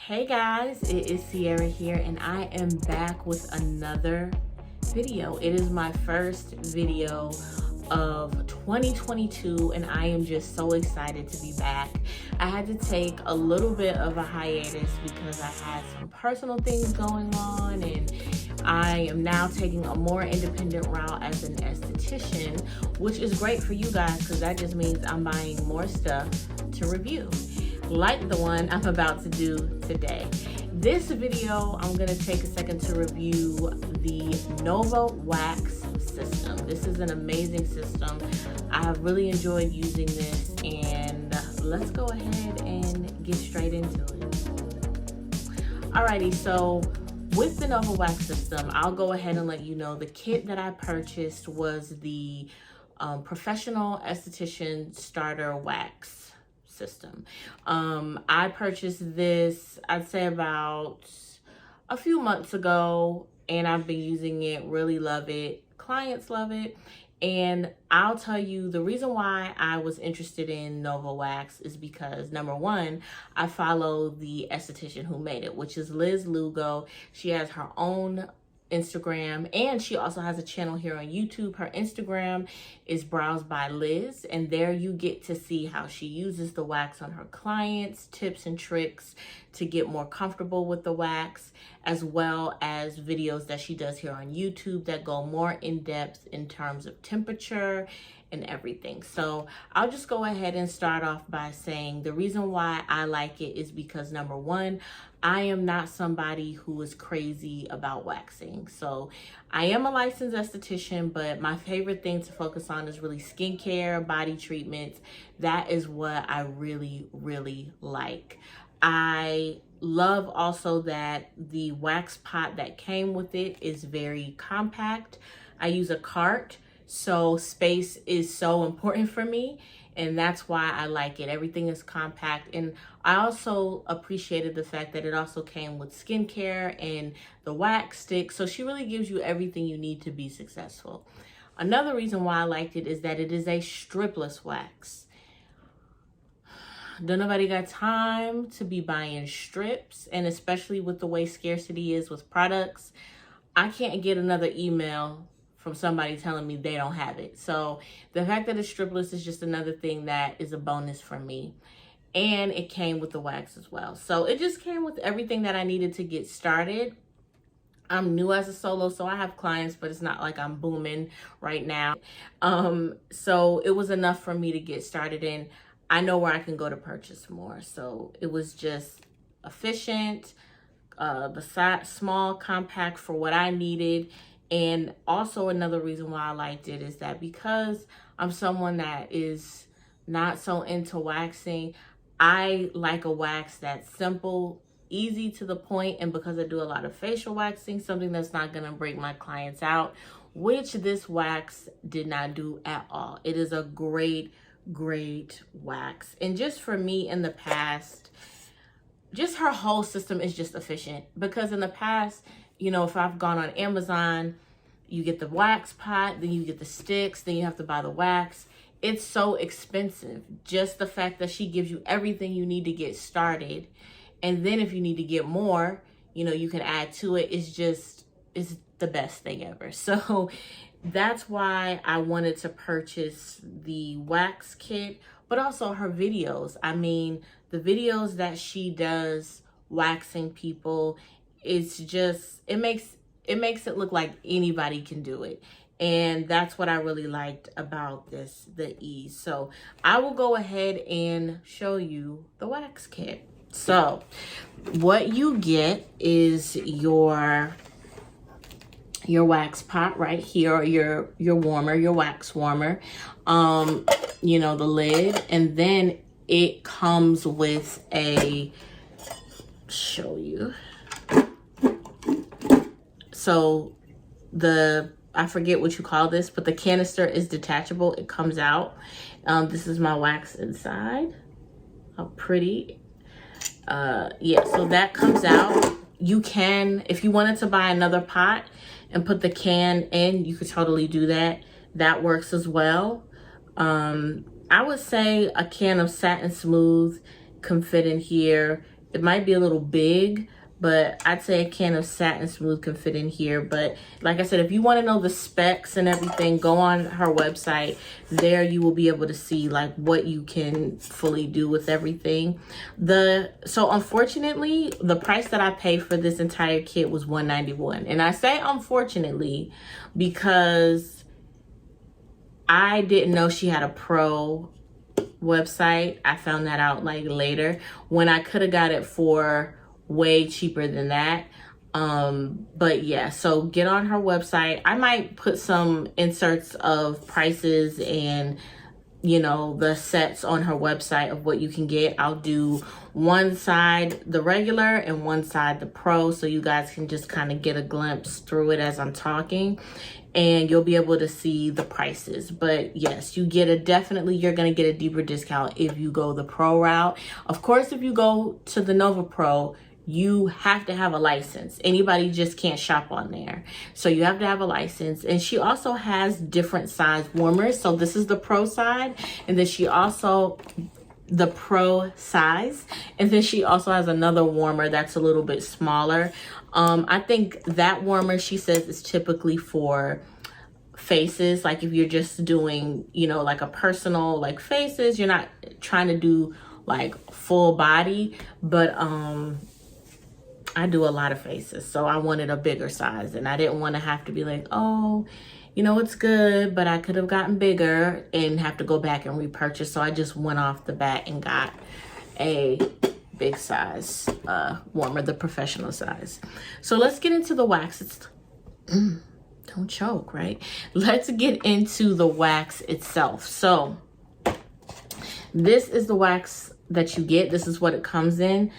Hey guys, it is Sierra here and I am back with another video. It is my first video of 2022 and I am just so excited to be back. I had to take a little bit of a hiatus because I had some personal things going on, and I am now taking a more independent route as an esthetician, which is great for you guys because that just means I'm buying more stuff to review, like the one I'm about to do today. This video, I'm gonna take a second to review the Nova Wax system. This is an amazing system. I have really enjoyed using this, and let's go ahead and get straight into it. Alrighty, so with the Nova Wax system, I'll go ahead and let you know the kit that I purchased was the Professional Esthetician Starter Wax system. I purchased this, I'd say about a few months ago, and I've been using it, really love it. Clients love it. And I'll tell you the reason why I was interested in Nova Wax is because, number one, I follow the esthetician who made it, which is Liz Lugo. She has her own Instagram, and she also has a channel here on YouTube. Her Instagram is Browse by Liz, and there you get to see how she uses the wax on her clients, tips and tricks to get more comfortable with the wax, as well as videos that she does here on YouTube that go more in depth in terms of temperature and everything. So I'll just go ahead and start off by saying the reason why I like it is because, number one, I am not somebody who is crazy about waxing. So I am a licensed esthetician, but my favorite thing to focus on is really skincare, body treatments. That is what I really, really like. I love also that the wax pot that came with it is very compact. I use a cart, so space is so important for me, and that's why I like it. Everything is compact, and I also appreciated the fact that it also came with skincare and the wax stick, so she really gives you everything you need to be successful. Another reason why I liked it is that it is a stripless wax. Don't nobody got time to be buying strips, and especially with the way scarcity is with products, I can't get another email from somebody telling me they don't have it. So the fact that it's stripless is just another thing that is a bonus for me. And it came with the wax as well. So it just came with everything that I needed to get started. I'm new as a solo, so I have clients, but it's not like I'm booming right now. So it was enough for me to get started, and I know where I can go to purchase more. So it was just efficient, the size, small, compact for what I needed. And also another reason why I liked it is that because I'm someone that is not so into waxing, I like a wax that's simple, easy to the point, and because I do a lot of facial waxing, something that's not gonna break my clients out, which this wax did not do at all. It is a great wax. And just for me in the past, just her whole system is just efficient, because in the past, you know, if I've gone on Amazon, you get the wax pot, then you get the sticks, then you have to buy the wax. It's so expensive. Just the fact that she gives you everything you need to get started, and then if you need to get more, you know, you can add to it. It's the best thing ever. So that's why I wanted to purchase the wax kit, but also her videos. I mean, the videos that she does waxing people, it's just, it makes it look like anybody can do it. And that's what I really liked about this, the ease. So I will go ahead and show you the wax kit. So what you get is your wax pot right here, or your warmer, your wax warmer, you know, the lid, and then it comes with show you. So I forget what you call this, but the canister is detachable. It comes out. This is my wax inside. How pretty. Yeah, so that comes out. You can, if you wanted to buy another pot and put the can in, you could totally do that. That works as well. I would say a can of Satin Smooth can fit in here. It might be a little big, but I'd say a can of Satin Smooth can fit in here. But like I said, if you want to know the specs and everything, go on her website. There you will be able to see like what you can fully do with everything. So unfortunately, the price that I paid for this entire kit was $191. And I say unfortunately because I didn't know she had a pro website. I found that out like later, when I could have got it for way cheaper than that. But yeah, so get on her website. I might put some inserts of prices and, you know, the sets on her website of what you can get. I'll do one side the regular and one side the pro, so you guys can just kind of get a glimpse through it as I'm talking, and you'll be able to see the prices. But yes, you get you're going to get a deeper discount if you go the pro route. Of course, if you go to the Nova Pro, you have to have a license. Anybody just can't shop on there. So you have to have a license. And she also has different size warmers. So this is the pro side. And then she also, the pro size. And then she also has another warmer that's a little bit smaller. I think that warmer, she says, is typically for faces. Like if you're just doing, you know, like a personal, like faces, you're not trying to do like full body. But, I do a lot of faces, so I wanted a bigger size, and I didn't want to have to be like, oh, you know, it's good, but I could have gotten bigger and have to go back and repurchase. So I just went off the bat and got a big size warmer, the professional size. So let's get into the wax. Don't choke, right? Let's get into the wax itself. So this is the wax that you get. This is what it comes in.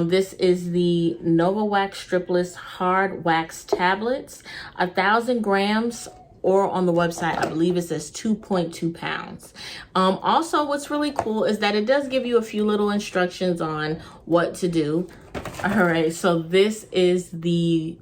This is the Nova Wax Stripless Hard Wax Tablets, 1,000 grams, or on the website, I believe it says 2.2 pounds. Also, what's really cool is that it does give you a few little instructions on what to do. All right, so this is the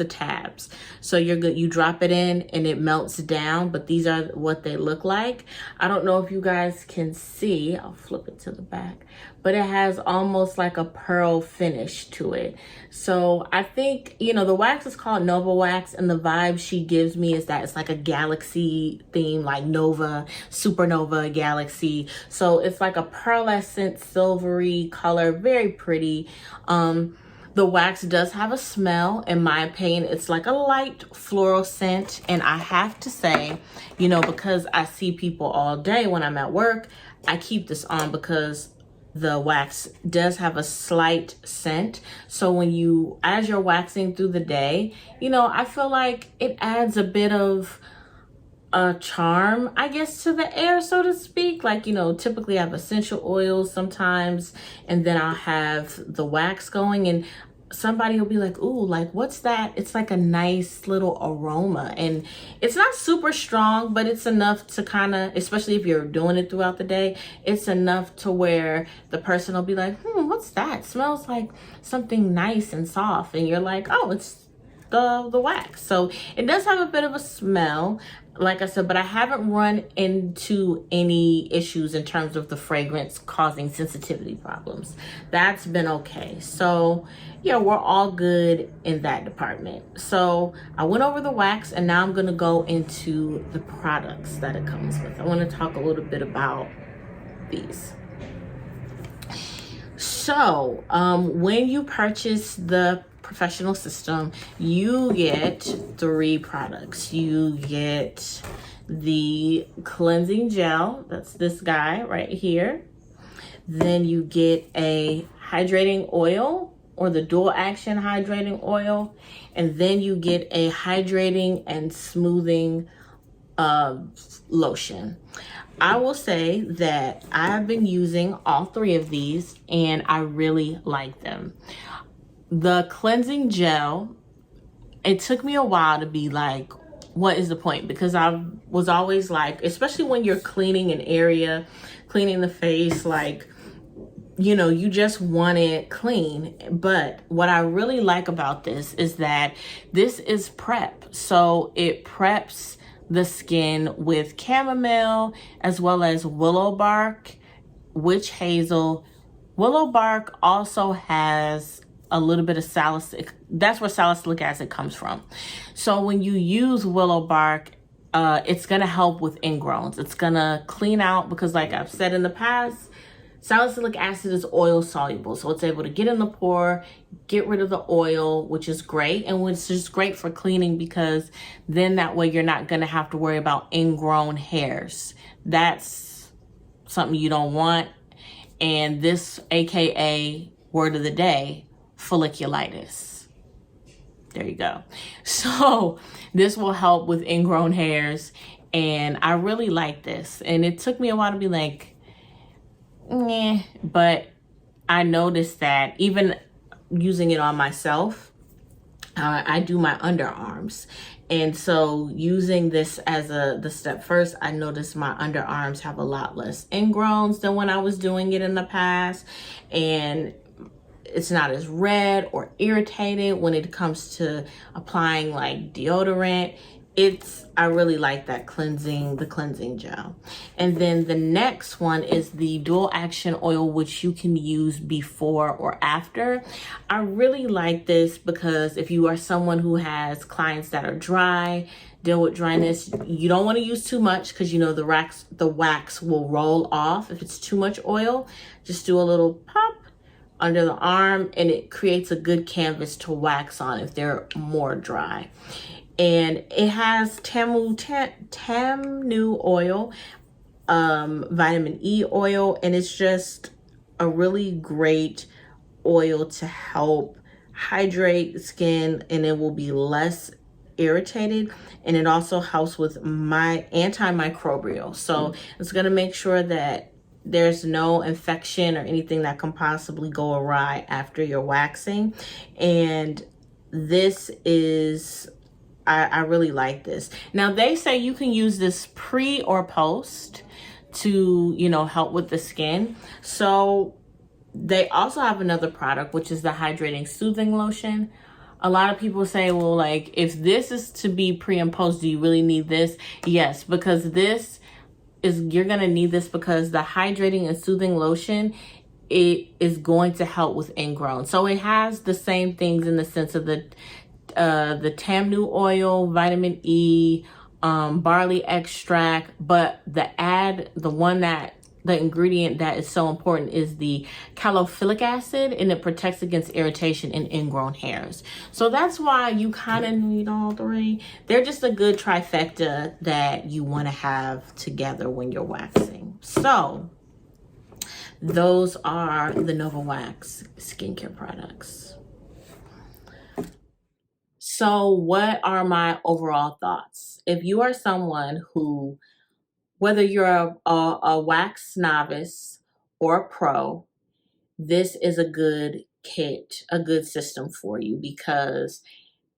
tabs. So you're good. You drop it in and it melts down, but these are what they look like. I don't know if you guys can see. I'll flip it to the back, but it has almost like a pearl finish to it. So I think, you know, the wax is called Nova Wax, and the vibe she gives me is that it's like a galaxy theme, like Nova, supernova, galaxy. So it's like a pearlescent silvery color, very pretty. The wax does have a smell. In my opinion, it's like a light floral scent. And I have to say, you know, because I see people all day when I'm at work, I keep this on because the wax does have a slight scent. So when as you're waxing through the day, you know, I feel like it adds a bit of a charm, I guess, to the air, so to speak. Like, you know, typically I have essential oils sometimes, and then I'll have the wax going, and somebody will be like, ooh, like, what's that? It's like a nice little aroma, and it's not super strong, but it's enough to kind of, especially if you're doing it throughout the day, it's enough to where the person will be like, what's that? It smells like something nice and soft. And you're like, oh, it's the wax. So it does have a bit of a smell, like I said, but I haven't run into any issues in terms of the fragrance causing sensitivity problems. That's been okay. So yeah, we're all good in that department. So I went over the wax, and now I'm going to go into the products that it comes with. I want to talk a little bit about these. So when you purchase the professional system, you get 3 products. You get the cleansing gel, that's this guy right here. Then you get a hydrating oil, or the dual action hydrating oil, and then you get a hydrating and smoothing lotion. I will say that I've been using all 3 of these, and I really like them. The cleansing gel, it took me a while to be like, what is the point? Because I was always like, especially when you're cleaning an area, cleaning the face, like, you know, you just want it clean. But what I really like about this is that this is prep. So it preps the skin with chamomile, as well as willow bark, witch hazel, Willow bark also has a little bit of salicylic. That's where salicylic acid comes from. So when you use willow bark, it's gonna help with ingrowns. It's gonna clean out, because like I've said in the past, salicylic acid is oil soluble, so it's able to get in the pore, get rid of the oil, which is great, and which is great for cleaning, because then that way you're not gonna have to worry about ingrown hairs. That's something you don't want. And this, AKA word of the day, folliculitis. There you go. So this will help with ingrown hairs, and I really like this. And it took me a while to be like, yeah, but I noticed that even using it on myself, I do my underarms. And so using this as the step first, I noticed my underarms have a lot less ingrowns than when I was doing it in the past. And it's not as red or irritated when it comes to applying like deodorant. I really like that the cleansing gel. And then the next one is the dual action oil, which you can use before or after. I really like this because if you are someone who has clients that are dry, deal with dryness, you don't want to use too much, because you know the wax will roll off if it's too much oil. Just do a little pop under the arm, and it creates a good canvas to wax on if they're more dry. And it has Tamu oil, vitamin E oil, and it's just a really great oil to help hydrate the skin, and it will be less irritated. And it also helps with my antimicrobial. So it's gonna make sure that there's no infection or anything that can possibly go awry after your waxing. And this is, I really like this. Now they say you can use this pre or post to, help with the skin. So they also have another product, which is the hydrating soothing lotion. A lot of people say, well, like, if this is to be pre and post, do you really need this? Yes, because you're gonna need this, because the hydrating and soothing lotion, it is going to help with ingrown. So it has the same things in the sense of the Tamnu oil, vitamin E, barley extract, but the ingredient that is so important is the calophilic acid, and it protects against irritation and ingrown hairs. So that's why you kind of need all three. They're just a good trifecta that you want to have together when you're waxing. So those are the NovaWax skincare products. So what are my overall thoughts? If you are someone who, whether you're a wax novice or a pro, this is a good kit, a good system for you, because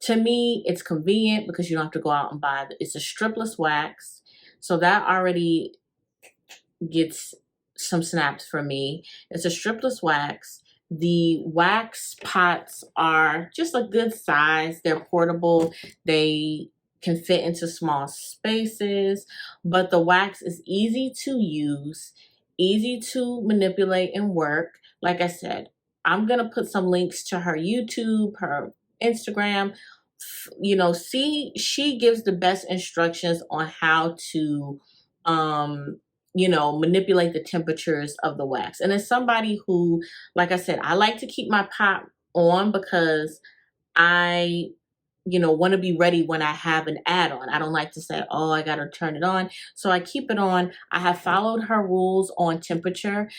to me, it's convenient because you don't have to go out and buy it. It's a stripless wax. So that already gets some snaps for me. It's a stripless wax. The wax pots are just a good size. They're portable. They can fit into small spaces, but the wax is easy to use, easy to manipulate and work. Like I said, I'm going to put some links to her YouTube, her Instagram. She gives the best instructions on how to, manipulate the temperatures of the wax. And as somebody who, like I said, I like to keep my pot on because I want to be ready when I have an add-on. I don't like to say, oh, I got to turn it on. So I keep it on. I have followed her rules on temperature.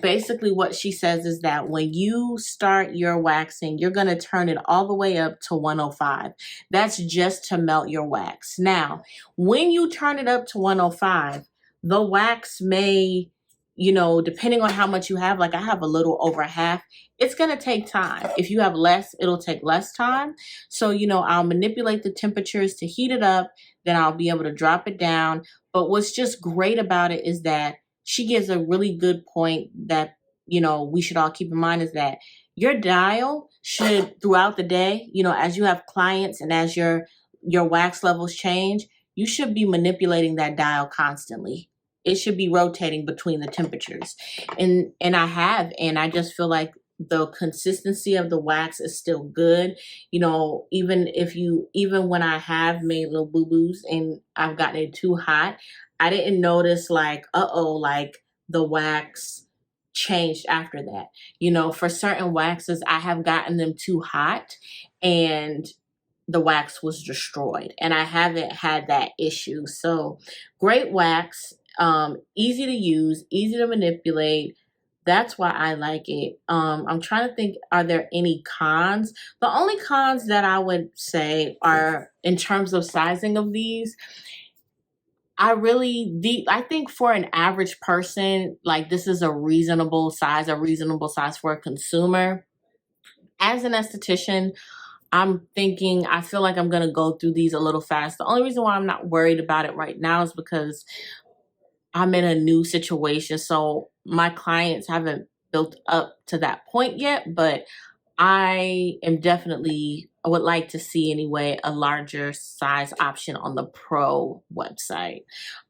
Basically what she says is that when you start your waxing, you're going to turn it all the way up to 105. That's just to melt your wax. Now, when you turn it up to 105, the wax may, depending on how much you have, like I have a little over half, it's going to take time. If you have less, it'll take less time. So, I'll manipulate the temperatures to heat it up, then I'll be able to drop it down. But what's just great about it is that she gives a really good point that, we should all keep in mind, is that your dial should, throughout the day, as you have clients and as your wax levels change, you should be manipulating that dial constantly. it should be rotating between the temperatures. And I just feel like the consistency of the wax is still good. You know, even when I have made little boo-boos and I've gotten it too hot, I didn't notice like, like the wax changed after that. You know, for certain waxes, I have gotten them too hot and the wax was destroyed, and I haven't had that issue. So great wax, easy to use, easy to manipulate. That's why I like it. I'm trying to think, are there any cons? The only cons that I would say are in terms of sizing of these. I think for an average person, like this is a reasonable size for a consumer. As an esthetician, I feel like I'm going to go through these a little fast. The only reason why I'm not worried about it right now is because I'm in a new situation. So my clients haven't built up to that point yet, but I would like to see anyway, a larger size option on the Pro website.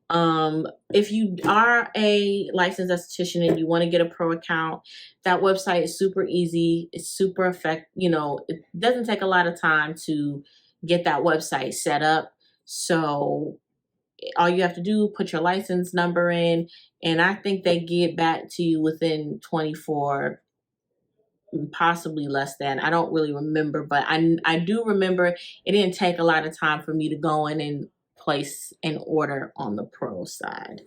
If you are a licensed esthetician and you want to get a Pro account, that website is super easy. It's super it doesn't take a lot of time to get that website set up. So all you have to do, put your license number in, and I think they get back to you within 24, possibly less than. I don't really remember, but I do remember it didn't take a lot of time for me to go in and place an order on the Pro side.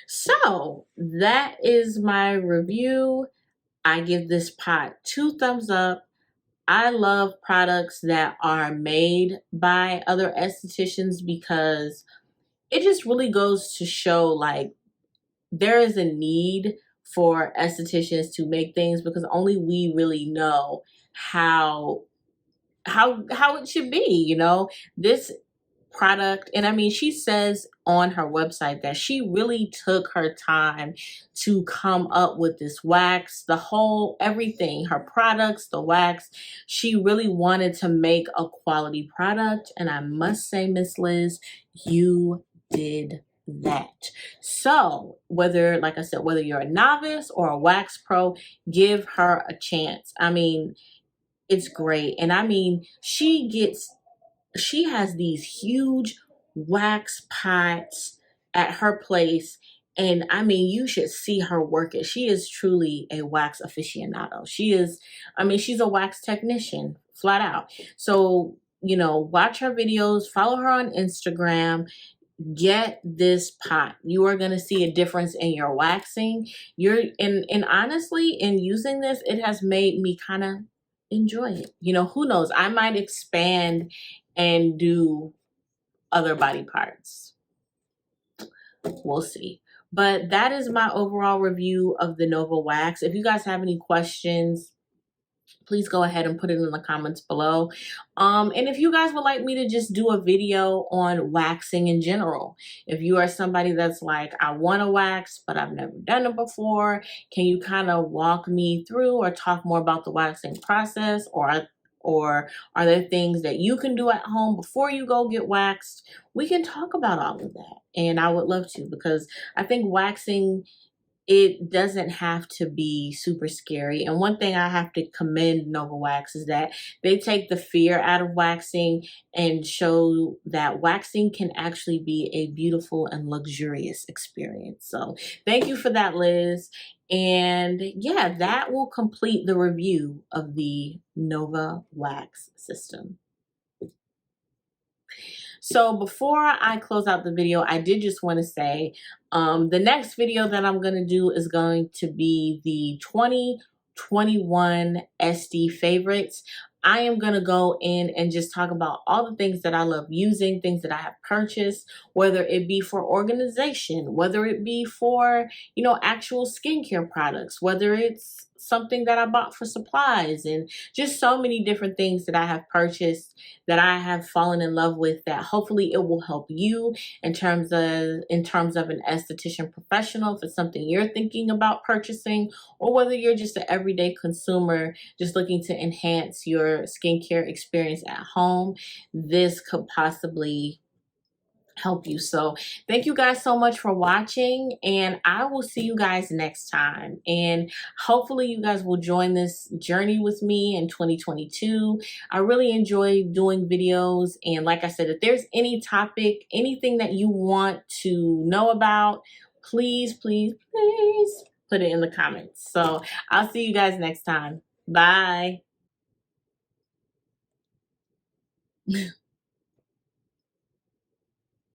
So that is my review. I give this pot 2 thumbs up. I love products that are made by other estheticians because it just really goes to show like there is a need for estheticians to make things because only we really know how it should be, you know. This product, and I mean, she says on her website that she really took her time to come up with this wax, everything, her products, the wax. She really wanted to make a quality product, and I must say, Miss Liz, you did that. So whether, like I said, whether you're a novice or a wax pro, give her a chance. I mean, it's great. And I mean, she has these huge wax pots at her place. And I mean, you should see her work it. She is truly a wax aficionado. She's a wax technician, flat out. So, you know, watch her videos, follow her on Instagram, get this pot. You are going to see a difference in your waxing. And honestly, in using this, it has made me kind of enjoy it. You know, who knows? I might expand and do other body parts. We'll see. But that is my overall review of the Nova Wax. If you guys have any questions, please go ahead and put it in the comments below. And if you guys would like me to just do a video on waxing in general, if you are somebody that's like, I want to wax, but I've never done it before, can you kind of walk me through or talk more about the waxing process? Or are there things that you can do at home before you go get waxed? We can talk about all of that. And I would love to, because I think waxing, it doesn't have to be super scary. And one thing I have to commend Nova Wax is that they take the fear out of waxing and show that waxing can actually be a beautiful and luxurious experience. So thank you for that, Liz. And yeah, that will complete the review of the Nova Wax system. So before I close out the video, I did just want to say the next video that I'm going to do is going to be the 2021 SD favorites. I am going to go in and just talk about all the things that I love using, things that I have purchased, whether it be for organization, whether it be for, you know, actual skincare products, whether it's something that I bought for supplies, and just so many different things that I have purchased that I have fallen in love with, that hopefully it will help you in terms of an esthetician professional, if it's something you're thinking about purchasing, or whether you're just an everyday consumer just looking to enhance your skincare experience at home. This could possibly help you. So thank you guys so much for watching, and I will see you guys next time. And hopefully you guys will join this journey with me in 2022. I really enjoy doing videos, and like I said, if there's any topic, anything that you want to know about, please put it in the comments. So I'll see you guys next time. Bye.